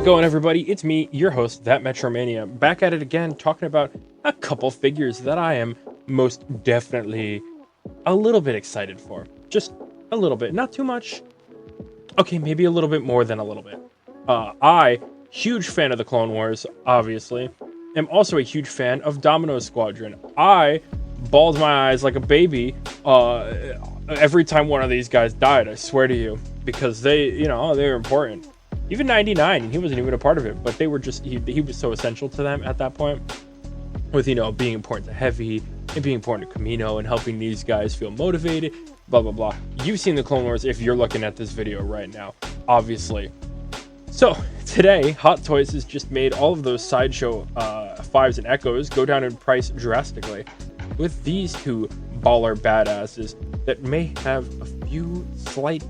going, everybody? It's me, your host, That Metro Mania, back at it again, talking about a couple figures that I am most definitely a little bit excited for. Just a little bit, not too much. Okay, maybe a little bit more than a little bit. Huge fan of the Clone Wars, obviously. Am also a huge fan of Domino Squadron. I bawled my eyes like a baby every time one of these guys died, I swear to you, because they're important. Even 99, and he wasn't even a part of it, but they were just, he was so essential to them at that point, with, being important to Heavy, and being important to Camino, and helping these guys feel motivated, blah, blah, blah. You've seen the Clone Wars if you're looking at this video right now, obviously. So, today, Hot Toys has just made all of those Sideshow 5s and Echoes go down in price drastically, with these two baller badasses that may have a few slight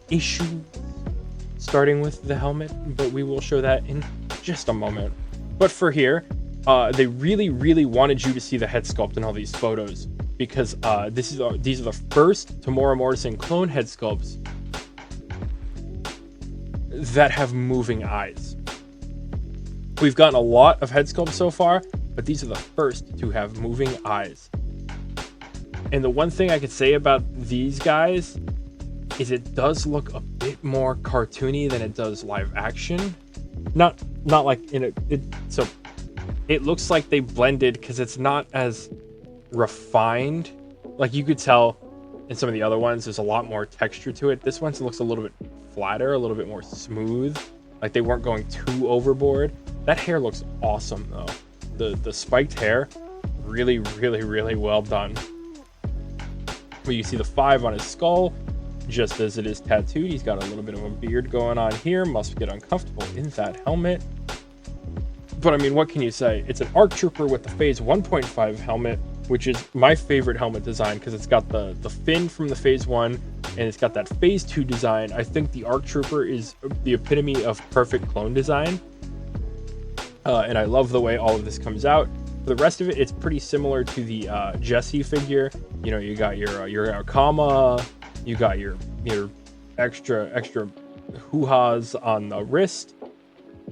issues, starting with the helmet, but we will show that in just a moment. But for here, they really wanted you to see the head sculpt in all these photos, because these are the first Temuera Morrison clone head sculpts that have moving eyes. We've gotten a lot of head sculpts so far, but these are the first to have moving eyes. And the one thing I could say about these guys is it does look a bit more cartoony than it does live action. Not like so it looks like they blended, because it's not as refined. Like you could tell in some of the other ones there's a lot more texture to it. This one looks a little bit flatter, a little bit more smooth, like they weren't going too overboard. That hair looks awesome though. The spiked hair, really well done. But you see the 5 on his skull, just as it is tattooed. He's got a little bit of a beard going on here. Must get uncomfortable in that helmet. But I mean, what can you say? It's an ARC Trooper with the Phase 1.5 helmet, which is my favorite helmet design, because it's got the fin from the Phase 1, and it's got that Phase 2 design. I think the ARC Trooper is the epitome of perfect clone design. And I love the way all of this comes out. For the rest of it, it's pretty similar to the Jesse figure. You got your Kama, you got your extra hoo-has on the wrist,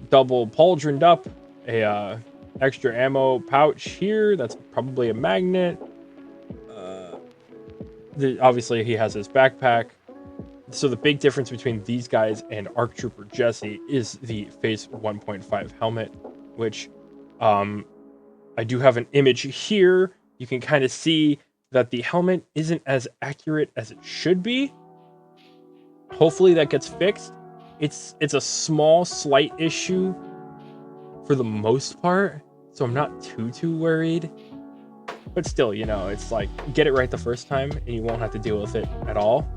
double pauldroned up, a extra ammo pouch here. That's probably a magnet. Obviously, he has his backpack. So the big difference between these guys and ARC Trooper Jesse is the Phase 1.5 helmet, which I do have an image here. You can kind of see that the helmet isn't as accurate as it should be. Hopefully that gets fixed. It's a small, slight issue for the most part, so I'm not too worried. But still, it's like, get it right the first time, and you won't have to deal with it at all.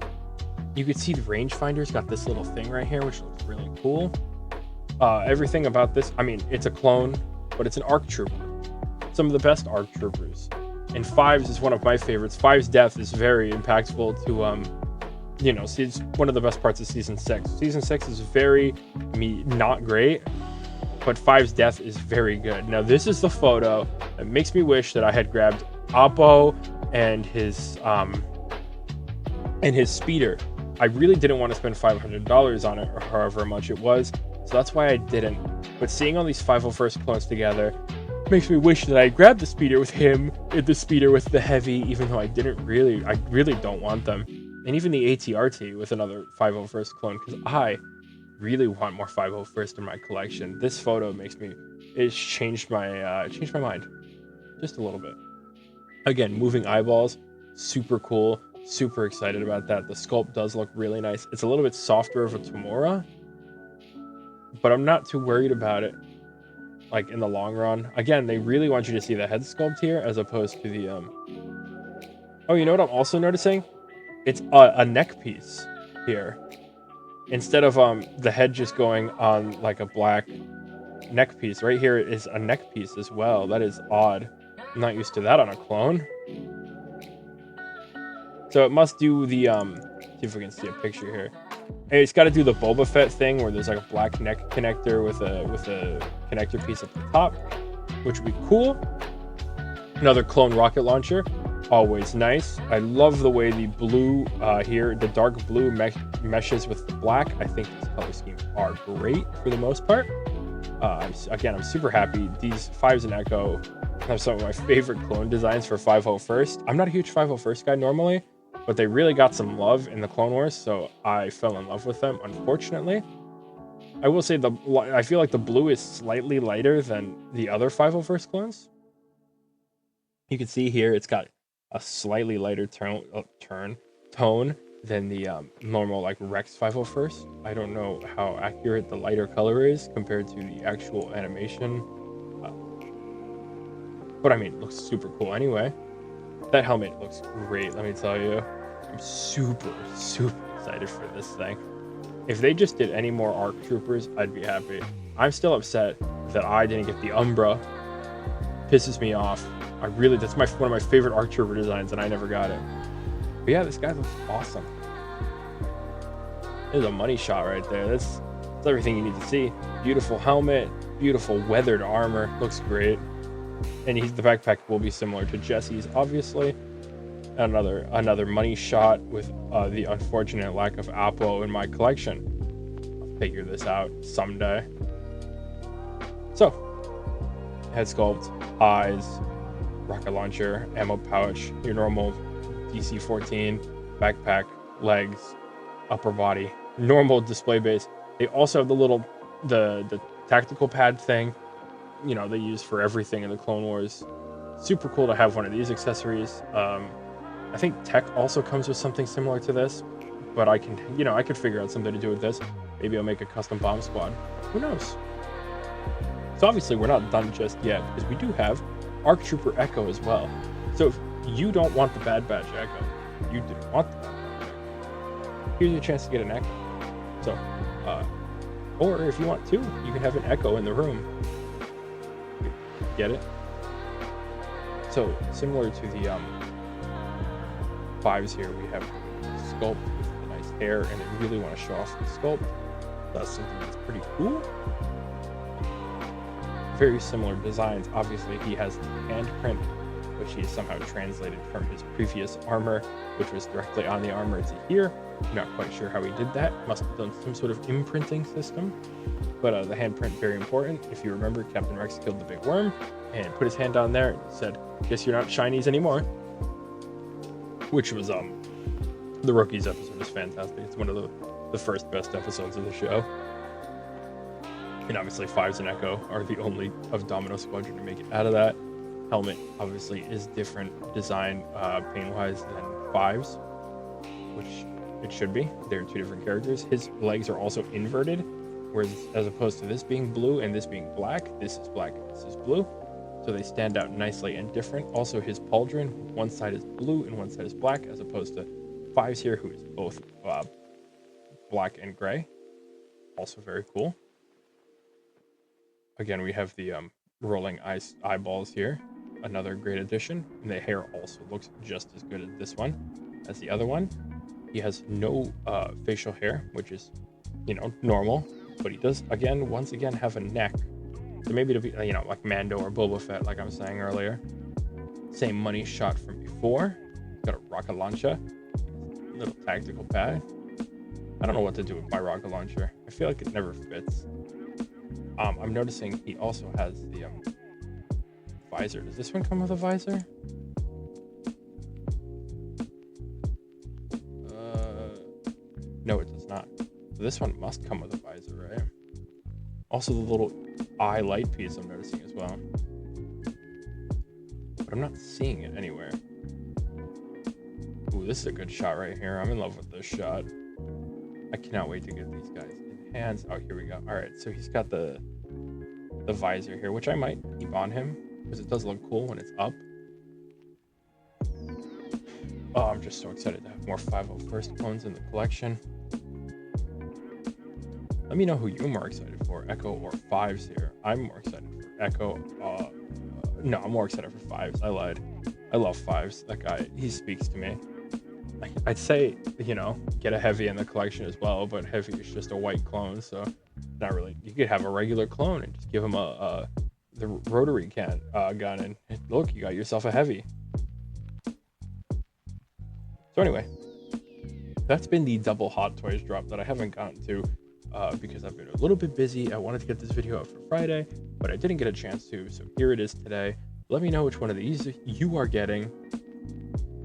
You can see the rangefinder's got this little thing right here, which looks really cool. Everything about this, I mean, it's a clone, but it's an ARC Trooper. Some of the best ARC Troopers. And 5s is one of my favorites. 5's death is very impactful to, see, it's one of the best parts of Season 6. Season 6 is not great, but 5's death is very good. Now, this is the photo that makes me wish that I had grabbed Oppo and his speeder. I really didn't want to spend $500 on it, or however much it was, so that's why I didn't. But seeing all these 501st clones together makes me wish that I grabbed the speeder with him and the speeder with the Heavy, even though I really don't want them. And even the ATRT with another 501st clone, because I really want more 501st in my collection. This photo it's changed my mind just a little bit. Again, moving eyeballs, super cool, super excited about that. The sculpt does look really nice. It's a little bit softer of a Temuera, but I'm not too worried about it, like in the long run. Again, they really want you to see the head sculpt here as opposed to the oh, you know what I'm also noticing? It's a neck piece here. Instead of the head just going on like a black neck piece, right here is a neck piece as well. That is odd. I'm not used to that on a clone. So it must do the see if we can see a picture here. Hey, it's got to do the Boba Fett thing where there's like a black neck connector with a connector piece at the top, which would be cool. Another clone rocket launcher, always nice. I love the way the blue here, the dark blue meshes with the black. I think these color schemes are great for the most part. I'm super happy. These Fives and Echo have some of my favorite clone designs for 501st. I'm not a huge 501st guy normally, but they really got some love in the Clone Wars, so I fell in love with them, unfortunately. I will say I feel like the blue is slightly lighter than the other 501st clones. You can see here it's got a slightly lighter tone than the normal like Rex 501st. I don't know how accurate the lighter color is compared to the actual animation, but I mean, it looks super cool anyway. That helmet looks great, let me tell you. I'm super excited for this thing. If they just did any more ARC Troopers, I'd be happy. I'm still upset that I didn't get the Umbra. Pisses me off. That's one of my favorite ARC Trooper designs, and I never got it. But yeah, this guy looks awesome. There's a money shot right there. That's everything you need to see. Beautiful helmet, beautiful weathered armor. Looks great. And the backpack will be similar to Jesse's, obviously. Another money shot with the unfortunate lack of Apple in my collection. I'll figure this out someday. So, head sculpt, eyes, rocket launcher, ammo pouch, your normal DC-14, backpack, legs, upper body, normal display base. They also have the tactical pad thing, you know, they use for everything in the Clone Wars. Super cool to have one of these accessories. I think Tech also comes with something similar to this, but I could figure out something to do with this. Maybe I'll make a custom bomb squad. Who knows? So obviously we're not done just yet, because we do have ARC Trooper Echo as well. So if you don't want the Bad Batch Echo, you didn't want the Bad Batch Echo, here's your chance to get an Echo. So, or if you want to, you can have an Echo in the room. Get it? So similar to the Fives here, we have sculpt with the nice hair, and I really want to show off the sculpt. That's something that's pretty cool. Very similar designs. Obviously, he has the handprint, which he somehow translated from his previous armor, which was directly on the armor to here. I'm not quite sure how he did that. Must have done some sort of imprinting system. But the handprint, very important. If you remember, Captain Rex killed the big worm and put his hand down there and said, "Guess you're not Chinese anymore." Which was the Rookies episode is fantastic. It's one of the first best episodes of the show. And obviously Fives and Echo are the only of Domino Squadron to make it out of that. Helmet obviously is different design paint-wise than Fives, which it should be. They're two different characters. His legs are also inverted, whereas as opposed to this being blue and this being black, this is black and this is blue. So they stand out nicely and different. Also his pauldron, one side is blue and one side is black, as opposed to Fives here, who is both black and gray. Also very cool. Again, we have the rolling eyeballs here. Another great addition. And the hair also looks just as good as this one as the other one. He has no facial hair, which is, normal. But he does, once again, have a neck. So maybe to be, like Mando or Boba Fett, like I was saying earlier. Same money shot from before. Got a rocket launcher. Little tactical pad. I don't know what to do with my rocket launcher. I feel like it never fits. I'm noticing he also has the visor. Does this one come with a visor? No, it does not. So this one must come with a visor, right? Also the little eye light piece I'm noticing as well. But I'm not seeing it anywhere. Ooh, this is a good shot right here. I'm in love with this shot. I cannot wait to get these guys in hands. Oh, here we go. All right, so he's got the visor here, which I might keep on him because it does look cool when it's up. Oh, I'm just so excited to have more 501st clones in the collection. Let me know who you're more excited for, Echo or Fives here. I'm more excited for Echo. No, I'm more excited for Fives. I lied. I love Fives. That guy, he speaks to me. I'd say, get a Heavy in the collection as well, but Heavy is just a white clone, so not really. You could have a regular clone and just give him the rotary gun, and look, you got yourself a Heavy. So anyway, that's been the double Hot Toys drop that I haven't gotten to. because I've been a little bit busy. I wanted to get this video out for Friday, but I didn't get a chance to, so here it is today. Let me know which one of these you are getting.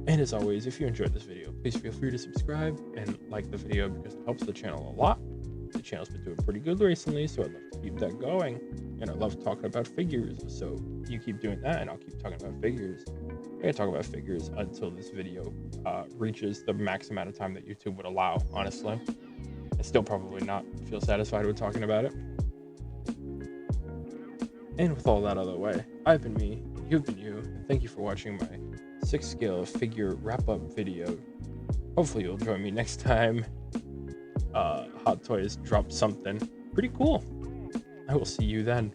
And as always, if you enjoyed this video, please feel free to subscribe and like the video because it helps the channel a lot. The channel's been doing pretty good recently, so I'd love to keep that going. And I love talking about figures, so you keep doing that and I'll keep talking about figures. I'm gonna talk about figures until this video reaches the max amount of time that YouTube would allow, honestly. I still probably not feel satisfied with talking about it. And with all that out of the way, I've been me, you've been you, and thank you for watching my 6 scale figure wrap-up video. Hopefully you'll join me next time Hot Toys drop something pretty cool. I will see you then.